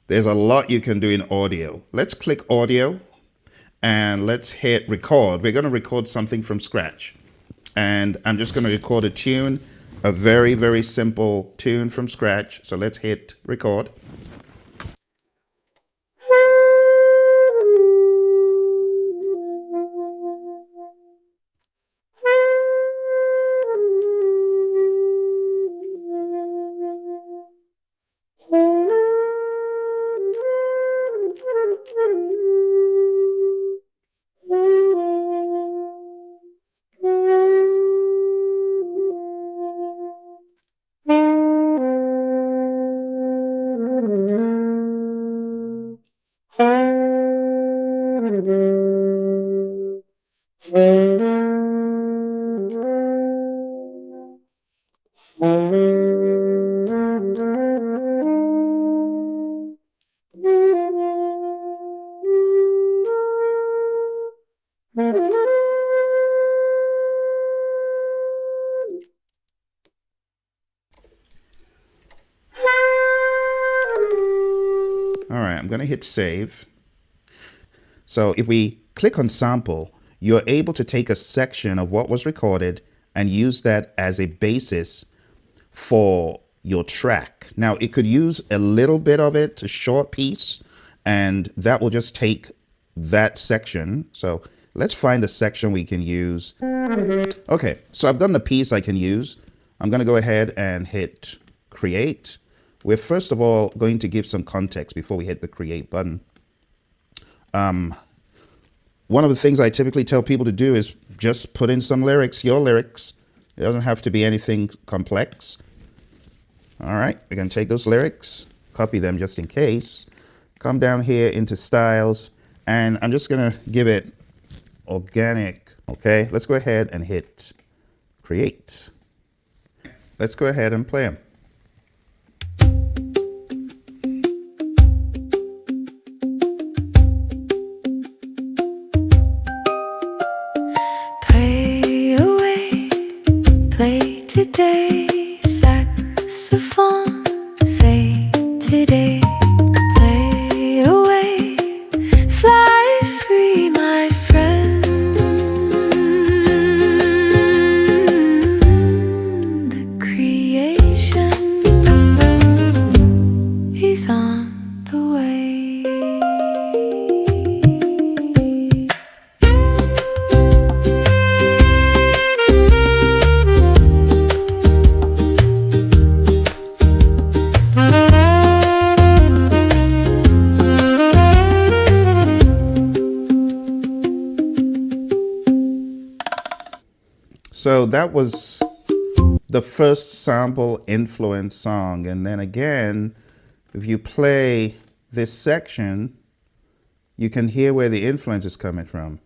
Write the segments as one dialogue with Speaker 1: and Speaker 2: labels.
Speaker 1: There's a lot you can do in audio. Let's click audio and let's hit record. We're going to record something from scratch. And I'm just going to record a tune, a very, very simple tune from scratch. So let's hit record. All right, I'm going to hit save. So if we click on sample, you're able to take a section of what was recorded and use that as a basis for your track. Now, it could use a little bit of it, a short piece, and that will just take that section. So let's find a section we can use. Okay, so I've done the piece I can use. I'm going to go ahead and hit create. We're first of all going to give some context before we hit the create button. One of the things I typically tell people to do is just put in some lyrics, your lyrics. It doesn't have to be anything complex. All right, we're going to take those lyrics, copy them just in case, come down here into styles, and I'm just going to give it organic. Okay, let's go ahead and hit create. Let's go ahead and play them.
Speaker 2: Today, saxophone, fade today, play away, fly free, my friend. The creation is on the way.
Speaker 1: So that was the first sample influence song. And then again, if you play this section, you can hear where the influence is coming from.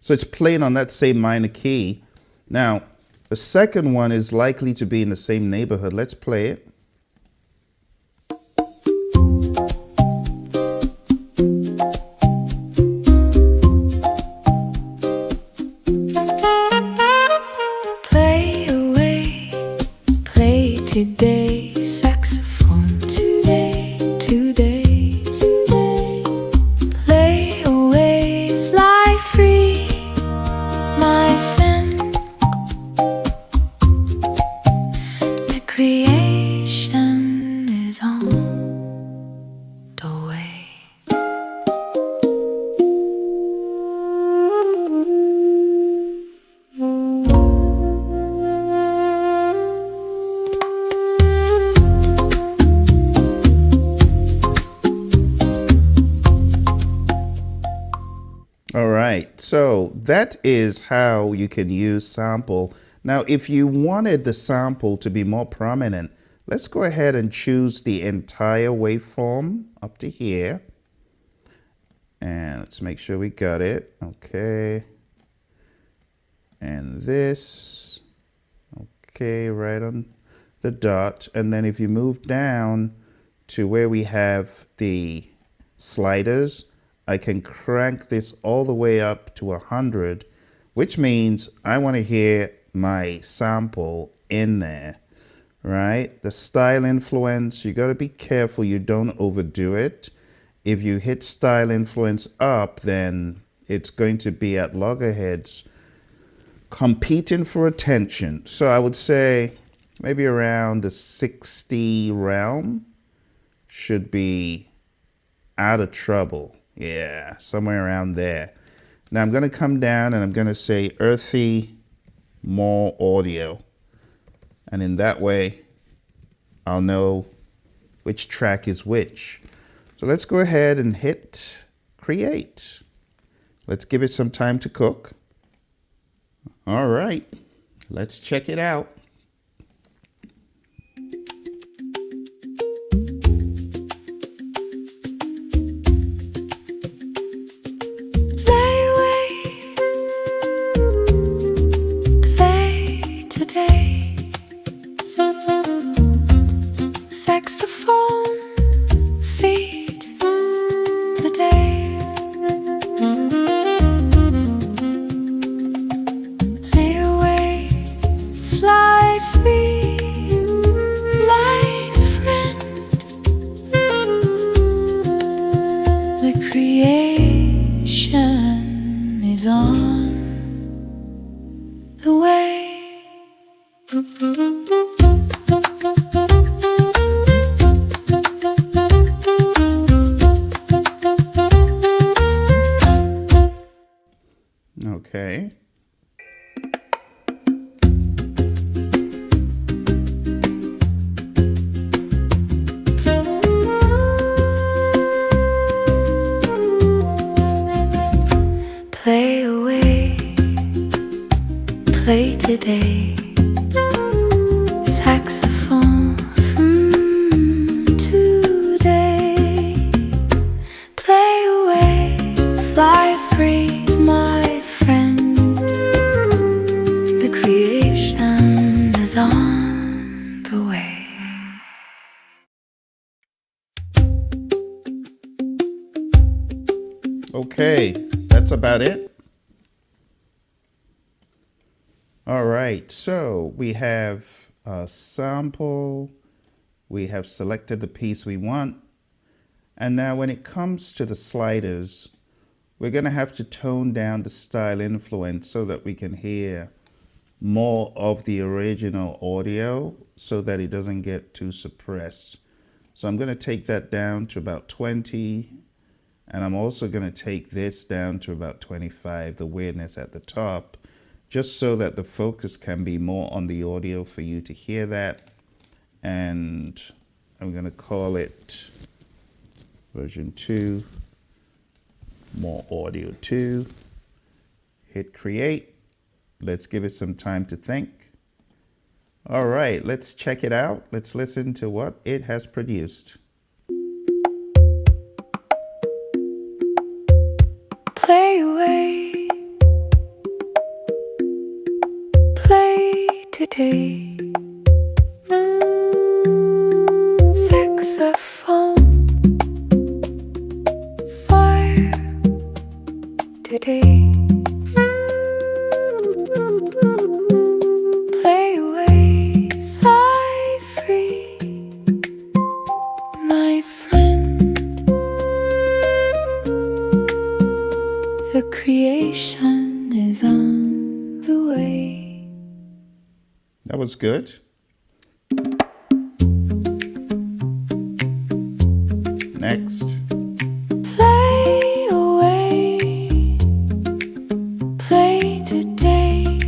Speaker 1: So it's playing on that same minor key. Now, the second one is likely to be in the same neighborhood. Let's play it.
Speaker 2: Today, saxophone, today, today, today, play away, fly free, my friend. The creation is on the way.
Speaker 1: All right, so that is how you can use sample. Now, if you wanted the sample to be more prominent, let's go ahead and choose the entire waveform up to here. And let's make sure we got it. Okay. And this. Okay, right on the dot. And then if you move down to where we have the sliders, I can crank this all the way up to 100, which means I want to hear my sample in there. right? The style influence, you got to be careful you don't overdo it. If you hit style influence up, then it's going to be at loggerheads competing for attention. So I would say maybe around the 60 realm should be out of trouble. Yeah, somewhere around there. Now I'm going to come down and I'm going to say earthy, more audio. And in that way, I'll know which track is which. So let's go ahead and hit create. Let's give it some time to cook. All right, let's check it out.
Speaker 2: Play away, play today. Saxophone, fade today. Play away, fly free, my friend. The creation is on the way.
Speaker 1: Okay.
Speaker 2: Play away, play today. Saxophone today. Play away, fly free, my friend. The creation is on the way.
Speaker 1: Okay, that's about it. All right, so we have a sample, we have selected the piece we want, and now when it comes to the sliders, we're going to have to tone down the style influence so that we can hear more of the original audio so that it doesn't get too suppressed. So I'm going to take that down to about 20, and I'm also going to take this down to about 25, the weirdness at the top, just so that the focus can be more on the audio for you to hear that. And I'm going to call it version 2, more audio 2. Hit create. Let's give it some time to think. All right, let's check it out. Let's listen to what it has produced.
Speaker 2: Play away, play today. Saxophone, fire today. Play away, fly free, my friend. The creation is on the way.
Speaker 1: That was good. Next.
Speaker 2: Play away, play today.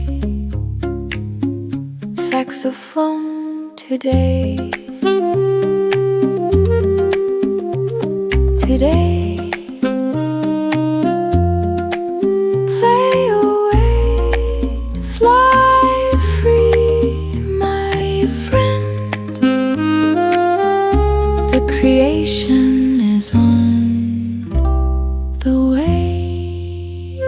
Speaker 2: Saxophone today. Today. Play away, fly free, my friend. The creation is on the way.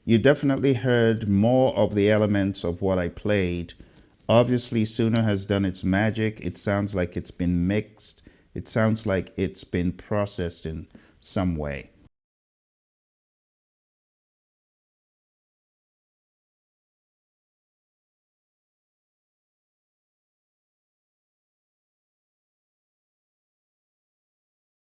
Speaker 1: You definitely heard more of the elements of what I played. Obviously, Suno has done its magic. It sounds like it's been mixed. It sounds like it's been processed in some way.